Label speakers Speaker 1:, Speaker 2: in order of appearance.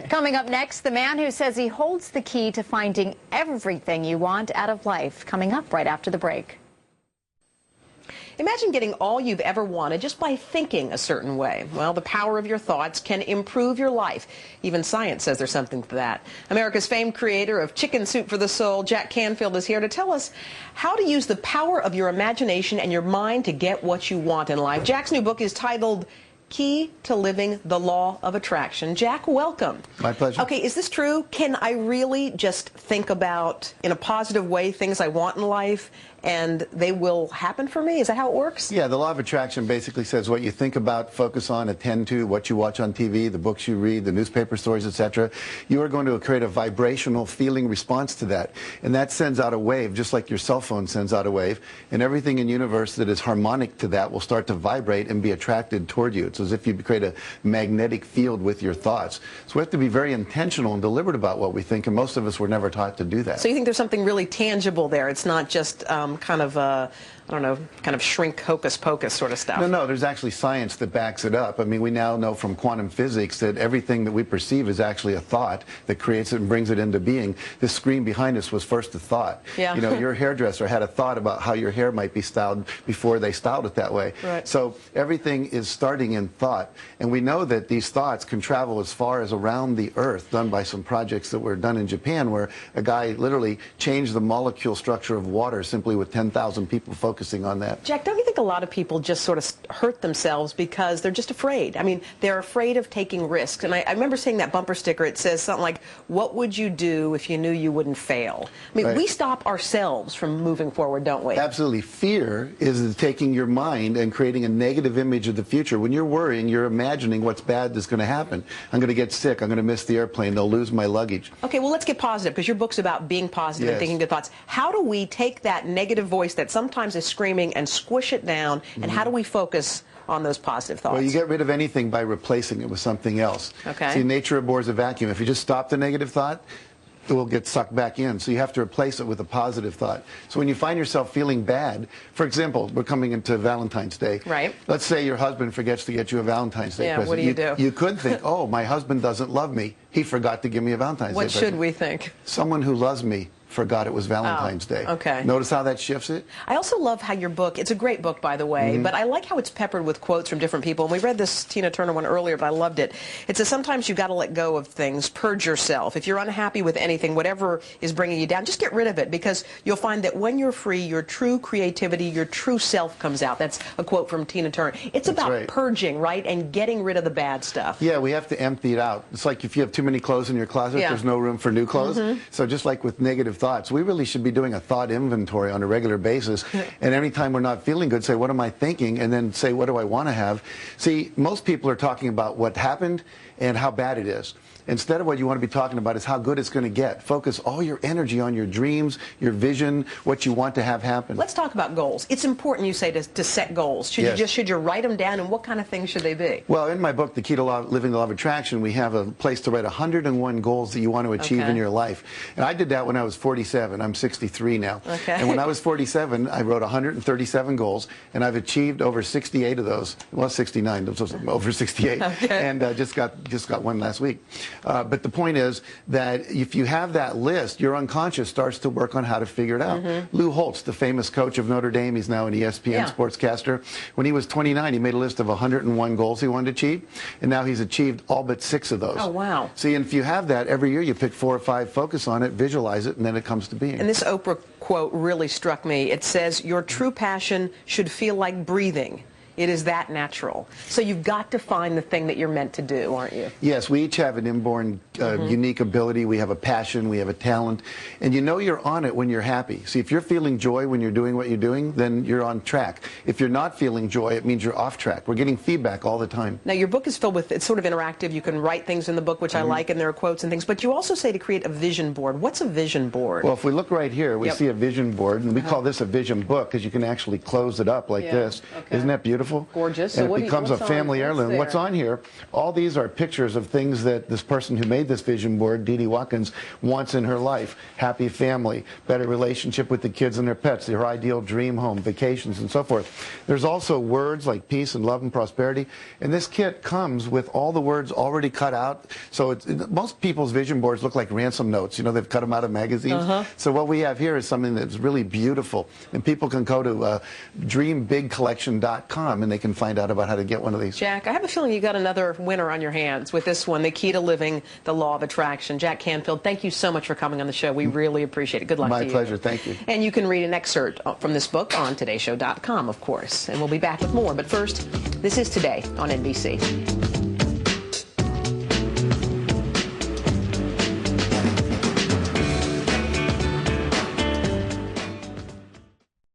Speaker 1: Coming up next, the man who says he holds the key to finding everything you want out of life. Coming up right after the break.
Speaker 2: Imagine getting all you've ever wanted just by thinking a certain way. Well, the power of your thoughts can improve your life. Even science says there's something to that. America's famed creator of Chicken Soup for the Soul, Jack Canfield, is here to tell us how to use the power of your imagination and your mind to get what you want in life. Jack's new book is titled Key to Living the Law of Attraction. Jack, welcome.
Speaker 3: My pleasure.
Speaker 2: Okay, is this true? Can I really just think about, in a positive way, things I want in life, and they will happen for me? Is that how it works?
Speaker 3: Yeah, the law of attraction basically says what you think about, focus on, attend to, what you watch on TV, the books you read, the newspaper stories, etc. You are going to create a vibrational feeling response to that. And that sends out a wave, just like your cell phone sends out a wave. And everything in the universe that is harmonic to that will start to vibrate and be attracted toward you. It's as if you create a magnetic field with your thoughts. So we have to be very intentional and deliberate about what we think, and most of us were never taught to do that.
Speaker 2: So you think there's something really tangible there? It's not just kind of I don't know, kind of shrink hocus pocus sort of stuff.
Speaker 3: No, there's actually science that backs it up. I mean, we now know from quantum physics that everything that we perceive is actually a thought that creates it and brings it into being. This screen behind us was first a thought.
Speaker 2: Yeah.
Speaker 3: You know, your hairdresser had a thought about how your hair might be styled before they styled it that way.
Speaker 2: Right.
Speaker 3: So everything is starting in thought. And we know that these thoughts can travel as far as around the Earth, done by some projects that were done in Japan, where a guy literally changed the molecule structure of water simply with 10,000 people focusing on that.
Speaker 2: Jack, don't you think a lot of people just sort of hurt themselves because they're just afraid? I mean, they're afraid of taking risks. And I remember seeing that bumper sticker. It says something like, what would you do if you knew you wouldn't fail? I mean,
Speaker 3: Right.
Speaker 2: we stop ourselves from moving forward, don't we?
Speaker 3: Absolutely. Fear is taking your mind and creating a negative image of the future. When you're worrying, you're imagining what's bad is going to happen. I'm going to get sick. I'm going to miss the airplane. They'll lose my luggage.
Speaker 2: Okay, well, let's get positive, because your book's about being positive and
Speaker 3: Yes.
Speaker 2: thinking good thoughts. How do we take that negative voice that sometimes is screaming and squish it down, and how do we focus on those positive thoughts?
Speaker 3: Well, you get rid of anything by replacing it with something else.
Speaker 2: Okay.
Speaker 3: See, nature abhors a vacuum. If you just stop the negative thought, it will get sucked back in. So you have to replace it with a positive thought. So when you find yourself feeling bad, for example, we're coming into Valentine's Day.
Speaker 2: Right.
Speaker 3: Let's say your husband forgets to get you a Valentine's Day present.
Speaker 2: What do you do?
Speaker 3: You could think, oh, my husband doesn't love me. He forgot to give me a Valentine's Day
Speaker 2: What
Speaker 3: present.
Speaker 2: should we think?
Speaker 3: Someone who loves me forgot it was Valentine's Day.
Speaker 2: Okay.
Speaker 3: Notice how that shifts it?
Speaker 2: I also love how your book, it's a great book, by the way, but I like how it's peppered with quotes from different people. And we read this Tina Turner one earlier, but I loved it. It says, sometimes you've got to let go of things, purge yourself. If you're unhappy with anything, whatever is bringing you down, just get rid of it, because you'll find that when you're free, your true creativity, your true self comes out. That's a quote from Tina Turner. It's about
Speaker 3: right.
Speaker 2: purging, right, and getting rid of the bad stuff.
Speaker 3: Yeah, we have to empty it out. It's like if you have too many clothes in your closet,
Speaker 2: Yeah.
Speaker 3: there's no room for new clothes. So just like with negative thoughts, we really should be doing a thought inventory on a regular basis. And every time we're not feeling good, say, what am I thinking? And then say, what do I want to have? See, most people are talking about what happened and how bad it is. Instead of what you want to be talking about is how good it's going to get. Focus all your energy on your dreams, your vision, what you want to have happen.
Speaker 2: Let's talk about goals. It's important, you say, to set goals. Should you write them down, and what kind of things should they be?
Speaker 3: Well, in my book, The Key to Living the Law of Attraction, we have a place to write 101 goals that you want to achieve in your life. And I did that when I was 47. I'm 63 now.
Speaker 2: Okay.
Speaker 3: And when I was 47, I wrote 137 goals, and I've achieved over 68 of those. Well, 69, those was over 68.
Speaker 2: Okay.
Speaker 3: And just got one last week. But the point is that if you have that list, your unconscious starts to work on how to figure it out. Lou Holtz, the famous coach of Notre Dame, he's now an ESPN sportscaster. When he was 29, he made a list of 101 goals he wanted to achieve, and now he's achieved all but 6 of those.
Speaker 2: Oh, wow.
Speaker 3: See, and if you have that, every year you pick 4 or 5, focus on it, visualize it, and then it comes to being.
Speaker 2: And this Oprah quote really struck me. It says, your true passion should feel like breathing. It is that natural. So you've got to find the thing that you're meant to do, aren't you?
Speaker 3: Yes, we each have an inborn unique ability. We have a passion. We have a talent. And you know you're on it when you're happy. See, if you're feeling joy when you're doing what you're doing, then you're on track. If you're not feeling joy, it means you're off track. We're getting feedback all the time.
Speaker 2: Now, your book is filled with, it's sort of interactive. You can write things in the book, which I like, and there are quotes and things. But you also say to create a vision board. What's a vision board?
Speaker 3: Well, if we look right here, we see a vision board. And we call this a vision book because you can actually close it up like this.
Speaker 2: Okay.
Speaker 3: Isn't that beautiful? beautiful.
Speaker 2: Gorgeous.
Speaker 3: And
Speaker 2: So
Speaker 3: it becomes a family heirloom. What's on here? All these are pictures of things that this person who made this vision board, Dee Dee Watkins, wants in her life. Happy family, better relationship with the kids and their pets, her ideal dream home, vacations, and so forth. There's also words like peace and love and prosperity. And this kit comes with all the words already cut out. So most people's vision boards look like ransom notes. You know, they've cut them out of magazines. So what we have here is something that's really beautiful. And people can go to dreambigcollection.com and they can find out about how to get one of these.
Speaker 2: Jack, I have a feeling you got another winner on your hands with this one, The Key to Living the Law of Attraction. Jack Canfield, thank you so much for coming on the show. We really appreciate it. Good luck to you.
Speaker 3: My pleasure. Thank you.
Speaker 2: And you can read an excerpt from this book on todayshow.com, of course. And we'll be back with more. But first, this is Today on NBC.